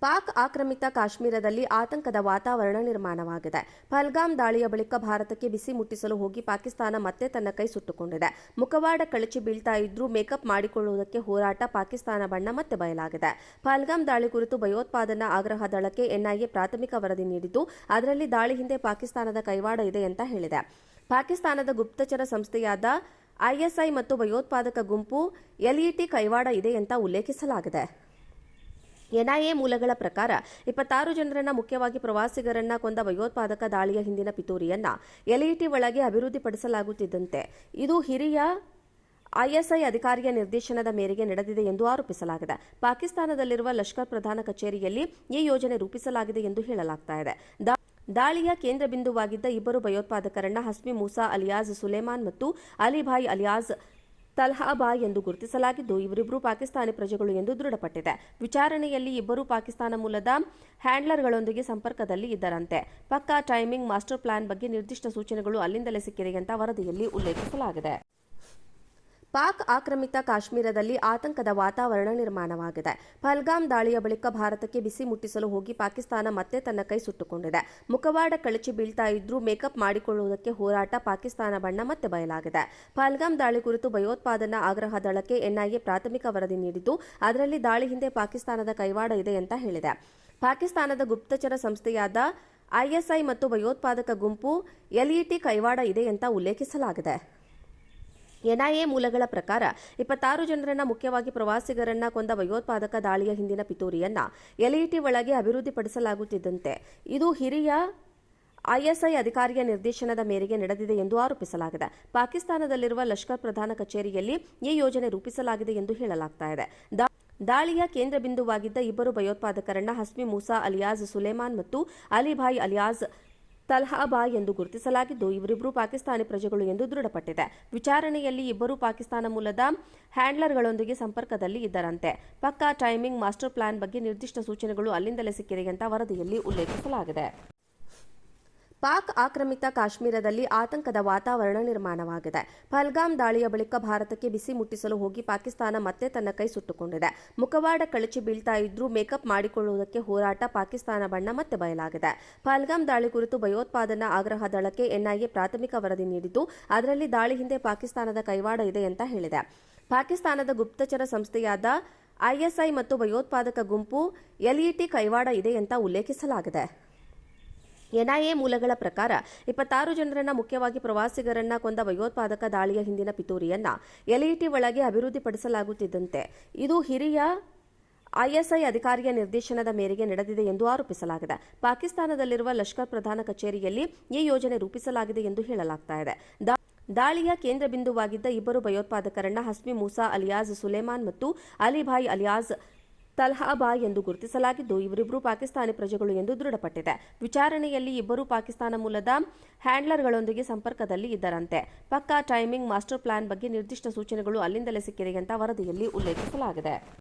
ಪಾಕ್ ಆಕ್ರಮಿತ ಕಾಶ್ಮೀರದಲ್ಲಿ ಆತಂಕದ ವಾತಾವರಣ ನಿರ್ಮಾಣವಾಗಿದೆ. ಪಹಲ್ಗಾಮ್ ದಾಳಿಯ ಬಳಿಕ ಭಾರತಕ್ಕೆ ಬಿಸಿ ಮುಟ್ಟಿಸಲು ಹೋಗಿ ಪಾಕಿಸ್ತಾನ ಮತ್ತೆ ತನ್ನ ಕೈ ಸುಟ್ಟುಕೊಂಡಿದೆ. ಮುಖವಾಡ ಕಳಚಿ ಬೀಳ್ತಾ ಇದ್ರೂ ಮೇಕಪ್ ಮಾಡಿಕೊಳ್ಳುವುದಕ್ಕೆ ಹೋರಾಟ ಪಾಕಿಸ್ತಾನ ಬಣ್ಣ ಮತ್ತೆ ಬಯಲಾಗಿದೆ. ಪಹಲ್ಗಾಮ್ ದಾಳಿ ಕುರಿತು ಭಯೋತ್ಪಾದನಾ ಆಗ್ರಹ ದಳಕ್ಕೆ ಎನ್ಐಎ ಪ್ರಾಥಮಿಕ ವರದಿ ನೀಡಿದ್ದು, ಅದರಲ್ಲಿ ದಾಳಿ ಹಿಂದೆ ಪಾಕಿಸ್ತಾನದ ಕೈವಾಡ ಇದೆ ಅಂತ ಹೇಳಿದೆ. ಪಾಕಿಸ್ತಾನದ ಗುಪ್ತಚರ ಸಂಸ್ಥೆಯಾದ ಐಎಸ್ಐ ಮತ್ತು ಭಯೋತ್ಪಾದಕ ಗುಂಪು ಎಲ್ಇಟಿ ಕೈವಾಡ ಇದೆ ಅಂತ ಉಲ್ಲೇಖಿಸಲಾಗಿದೆ. ಎನ್ಐಎ ಮೂಲಗಳ ಪ್ರಕಾರ 26 ಜನರನ್ನ, ಮುಖ್ಯವಾಗಿ ಪ್ರವಾಸಿಗರನ್ನ ಕೊಂದ ಭಯೋತ್ಪಾದಕ ದಾಳಿಯ ಹಿಂದಿನ ಪಿತೂರಿಯನ್ನ ಎಲ್ಇಟಿ ಒಳಗೆ ಅಭಿವೃದ್ಧಿಪಡಿಸಲಾಗುತ್ತಿದ್ದಂತೆ ಇದು ಹಿರಿಯ ಐಎಸ್ಐ ಅಧಿಕಾರಿಯ ನಿರ್ದೇಶನದ ಮೇರೆಗೆ ನಡೆದಿದೆ ಎಂದು ಆರೋಪಿಸಲಾಗಿದೆ. ಪಾಕಿಸ್ತಾನದಲ್ಲಿರುವ ಲಷ್ಕರ್ ಪ್ರಧಾನ ಕಚೇರಿಯಲ್ಲಿ ಈ ಯೋಜನೆ ರೂಪಿಸಲಾಗಿದೆ ಎಂದು ಹೇಳಲಾಗುತ್ತಿದೆ. ದಾಳಿಯ ಕೇಂದ್ರ ಬಿಂದುವಾಗಿದ್ದ ಇಬ್ಬರು ಭಯೋತ್ಪಾದಕರನ್ನ ಹಸ್ಮಿ ಮೂಸಾ ಅಲಿಯಾಸ್ ಸುಲೇಮಾನ್ ಮತ್ತು ಅಲಿಭಾಯ್ ಅಲಿಯಾಸ್ ತಲ್ಹಾಬಾಯ್ ಎಂದು ಗುರುತಿಸಲಾಗಿದ್ದು, ಇವರಿಬ್ಬರು ಪಾಕಿಸ್ತಾನಿ ಪ್ರಜೆಗಳು ಎಂದು ದೃಢಪಟ್ಟಿದೆ. ವಿಚಾರಣೆಯಲ್ಲಿ ಇಬ್ಬರು ಪಾಕಿಸ್ತಾನ ಮೂಲದ ಹ್ಯಾಂಡ್ಲರ್ಗಳೊಂದಿಗೆ ಸಂಪರ್ಕದಲ್ಲಿ ಇದ್ದರಂತೆ. ಪಕ್ಕಾ ಟೈಮಿಂಗ್ ಮಾಸ್ಟರ್ ಪ್ಲಾನ್ ಬಗ್ಗೆ ನಿರ್ದಿಷ್ಟ ಸೂಚನೆಗಳು ಅಲ್ಲಿಂದಲೇ ಸಿಕ್ಕಿದೆ ಅಂತ ವರದಿಯಲ್ಲಿ ಉಲ್ಲೇಖಿಸಲಾಗಿದೆ. ಪಾಕ್ ಆಕ್ರಮಿತ ಕಾಶ್ಮೀರದಲ್ಲಿ ಆತಂಕದ ವಾತಾವರಣ ನಿರ್ಮಾಣವಾಗಿದೆ. ಪಹಲ್ಗಾಮ್ ದಾಳಿಯ ಬಳಿಕ ಭಾರತಕ್ಕೆ ಬಿಸಿ ಮುಟ್ಟಿಸಲು ಹೋಗಿ ಪಾಕಿಸ್ತಾನ ಮತ್ತೆ ತನ್ನ ಕೈ ಸುಟ್ಟುಕೊಂಡಿದೆ. ಮುಖವಾಡ ಕಳಚಿ ಬೀಳ್ತಾ ಇದ್ರೂ ಮೇಕಪ್ ಮಾಡಿಕೊಳ್ಳುವುದಕ್ಕೆ ಹೋರಾಟ ಪಾಕಿಸ್ತಾನ ಬಣ್ಣ ಮತ್ತೆ ಬಯಲಾಗಿದೆ. ಪಹಲ್ಗಾಮ್ ದಾಳಿ ಕುರಿತು ಭಯೋತ್ಪಾದನಾ ಆಗ್ರಹ ದಳಕ್ಕೆ ಎನ್ಐಎ ಪ್ರಾಥಮಿಕ ವರದಿ ನೀಡಿದ್ದು, ಅದರಲ್ಲಿ ದಾಳಿ ಹಿಂದೆ ಪಾಕಿಸ್ತಾನದ ಕೈವಾಡ ಇದೆ ಅಂತ ಹೇಳಿದೆ. ಪಾಕಿಸ್ತಾನದ ಗುಪ್ತಚರ ಸಂಸ್ಥೆಯಾದ ಐಎಸ್ಐ ಮತ್ತು ಭಯೋತ್ಪಾದಕ ಗುಂಪು ಎಲ್ಇಟಿ ಕೈವಾಡ ಇದೆ ಅಂತ ಉಲ್ಲೇಖಿಸಲಾಗಿದೆ. ಎನ್ಐಎ ಮೂಲಗಳ ಪ್ರಕಾರ 26 ಜನರನ್ನ, ಮುಖ್ಯವಾಗಿ ಪ್ರವಾಸಿಗರನ್ನ ಕೊಂದ ಭಯೋತ್ಪಾದಕ ದಾಳಿಯ ಹಿಂದಿನ ಪಿತೂರಿಯನ್ನ ಎಲ್ಇಟಿ ಒಳಗೆ ಅಭಿವೃದ್ಧಿಪಡಿಸಲಾಗುತ್ತಿದ್ದಂತೆ ಇದು ಹಿರಿಯ ಐಎಸ್ಐ ಅಧಿಕಾರಿಯ ನಿರ್ದೇಶನದ ಮೇರೆಗೆ ನಡೆದಿದೆ ಎಂದು ಆರೋಪಿಸಲಾಗಿದೆ. ಪಾಕಿಸ್ತಾನದಲ್ಲಿರುವ ಲಷ್ಕರ್ ಪ್ರಧಾನ ಕಚೇರಿಯಲ್ಲಿ ಈ ಯೋಜನೆ ರೂಪಿಸಲಾಗಿದೆ ಎಂದು ಹೇಳಲಾಗುತ್ತಿದೆ. ದಾಳಿಯ ಕೇಂದ್ರ ಬಿಂದುವಾಗಿದ್ದ ಇಬ್ಬರು ಭಯೋತ್ಪಾದಕರನ್ನ ಹಸ್ಮಿ ಮೂಸಾ ಅಲಿಯಾಸ್ ಸುಲೇಮಾನ್ ಮತ್ತು ಅಲಿಭಾಯ್ ಅಲಿಯಾಸ್ ತಲ್ಹಾಬಾಯ್ ಎಂದು ಗುರುತಿಸಲಾಗಿದ್ದು, ಇವರಿಬ್ಬರು ಪಾಕಿಸ್ತಾನಿ ಪ್ರಜೆಗಳು ಎಂದು ದೃಢಪಟ್ಟಿದೆ. ವಿಚಾರಣೆಯಲ್ಲಿ ಇಬ್ಬರು ಪಾಕಿಸ್ತಾನ ಮೂಲದ ಹ್ಯಾಂಡ್ಲರ್ಗಳೊಂದಿಗೆ ಸಂಪರ್ಕದಲ್ಲಿ ಇದ್ದರಂತೆ. ಪಕ್ಕಾ ಟೈಮಿಂಗ್ ಮಾಸ್ಟರ್ ಪ್ಲಾನ್ ಬಗ್ಗೆ ನಿರ್ದಿಷ್ಟ ಸೂಚನೆಗಳು ಅಲ್ಲಿಂದಲೇ ಸಿಕ್ಕಿದೆ ಅಂತ ವರದಿಯಲ್ಲಿ ಉಲ್ಲೇಖಿಸಲಾಗಿದೆ. ಪಾಕ್ ಆಕ್ರಮಿತ ಕಾಶ್ಮೀರದಲ್ಲಿ ಆತಂಕದ ವಾತಾವರಣ ನಿರ್ಮಾಣವಾಗಿದೆ. ಪಹಲ್ಗಾಮ್ ದಾಳಿಯ ಬಳಿಕ ಭಾರತಕ್ಕೆ ಬಿಸಿ ಮುಟ್ಟಿಸಲು ಹೋಗಿ ಪಾಕಿಸ್ತಾನ ಮತ್ತೆ ತನ್ನ ಕೈ ಸುಟ್ಟುಕೊಂಡಿದೆ. ಮುಖವಾಡ ಕಳಚಿ ಬೀಳ್ತಾ ಇದ್ರೂ ಮೇಕಪ್ ಮಾಡಿಕೊಳ್ಳುವುದಕ್ಕೆ ಹೋರಾಟ ಪಾಕಿಸ್ತಾನ ಬಣ್ಣ ಮತ್ತೆ ಬಯಲಾಗಿದೆ. ಪಹಲ್ಗಾಮ್ ದಾಳಿ ಕುರಿತು ಭಯೋತ್ಪಾದನಾ ಆಗ್ರಹ ದಳಕ್ಕೆ ಎನ್ಐಎ ಪ್ರಾಥಮಿಕ ವರದಿ ನೀಡಿದ್ದು, ಅದರಲ್ಲಿ ದಾಳಿ ಹಿಂದೆ ಪಾಕಿಸ್ತಾನದ ಕೈವಾಡ ಇದೆ ಅಂತ ಹೇಳಿದೆ. ಪಾಕಿಸ್ತಾನದ ಗುಪ್ತಚರ ಸಂಸ್ಥೆಯಾದ ಐಎಸ್ಐ ಮತ್ತು ಭಯೋತ್ಪಾದಕ ಗುಂಪು ಎಲ್ಇಟಿ ಕೈವಾಡ ಇದೆ ಅಂತ ಉಲ್ಲೇಖಿಸಲಾಗಿದೆ. ಎನ್ಐಎ ಮೂಲಗಳ ಪ್ರಕಾರ 26 ಜನರನ್ನ, ಮುಖ್ಯವಾಗಿ ಪ್ರವಾಸಿಗರನ್ನ ಕೊಂದ ಭಯೋತ್ಪಾದಕ ದಾಳಿಯ ಹಿಂದಿನ ಪಿತೂರಿಯನ್ನ ಎಲ್ಇಟಿ ಒಳಗೆ ಅಭಿವೃದ್ಧಿಪಡಿಸಲಾಗುತ್ತಿದ್ದಂತೆ ಇದು ಹಿರಿಯ ಐಎಸ್ಐ ಅಧಿಕಾರಿಯ ನಿರ್ದೇಶನದ ಮೇರೆಗೆ ನಡೆದಿದೆ ಎಂದು ಆರೋಪಿಸಲಾಗಿದೆ. ಪಾಕಿಸ್ತಾನದಲ್ಲಿರುವ ಲಷ್ಕರ್ ಪ್ರಧಾನ ಕಚೇರಿಯಲ್ಲಿ ಈ ಯೋಜನೆ ರೂಪಿಸಲಾಗಿದೆ ಎಂದು ಹೇಳಲಾಗುತ್ತಿದೆ. ದಾಳಿಯ ಕೇಂದ್ರ ಬಿಂದುವಾಗಿದ್ದ ಇಬ್ಬರು ಭಯೋತ್ಪಾದಕರನ್ನ ಹಸ್ಮಿ ಮೂಸಾ ಅಲಿಯಾಸ್ ಸುಲೇಮಾನ್ ಮತ್ತು ಅಲಿಭಾಯ್ ಅಲಿಯಾಸ್ ತಲ್ಹಾಬಾಯ್ ಎಂದು ಗುರುತಿಸಲಾಗಿದ್ದು, ಇವರಿಬ್ಬರು ಪಾಕಿಸ್ತಾನಿ ಪ್ರಜೆಗಳು ಎಂದು ದೃಢಪಟ್ಟಿದೆ. ವಿಚಾರಣೆಯಲ್ಲಿ ಇಬ್ಬರು ಪಾಕಿಸ್ತಾನ ಮೂಲದ ಹ್ಯಾಂಡ್ಲರ್ಗಳೊಂದಿಗೆ ಸಂಪರ್ಕದಲ್ಲಿ ಇದ್ದರಂತೆ. ಪಕ್ಕಾ ಟೈಮಿಂಗ್ ಮಾಸ್ಟರ್ ಪ್ಲಾನ್ ಬಗ್ಗೆ ನಿರ್ದಿಷ್ಟ ಸೂಚನೆಗಳು ಅಲ್ಲಿಂದಲೇ ಸಿಕ್ಕಿದೆ ಅಂತ ವರದಿಯಲ್ಲಿ ಉಲ್ಲೇಖಿಸಲಾಗಿದೆ.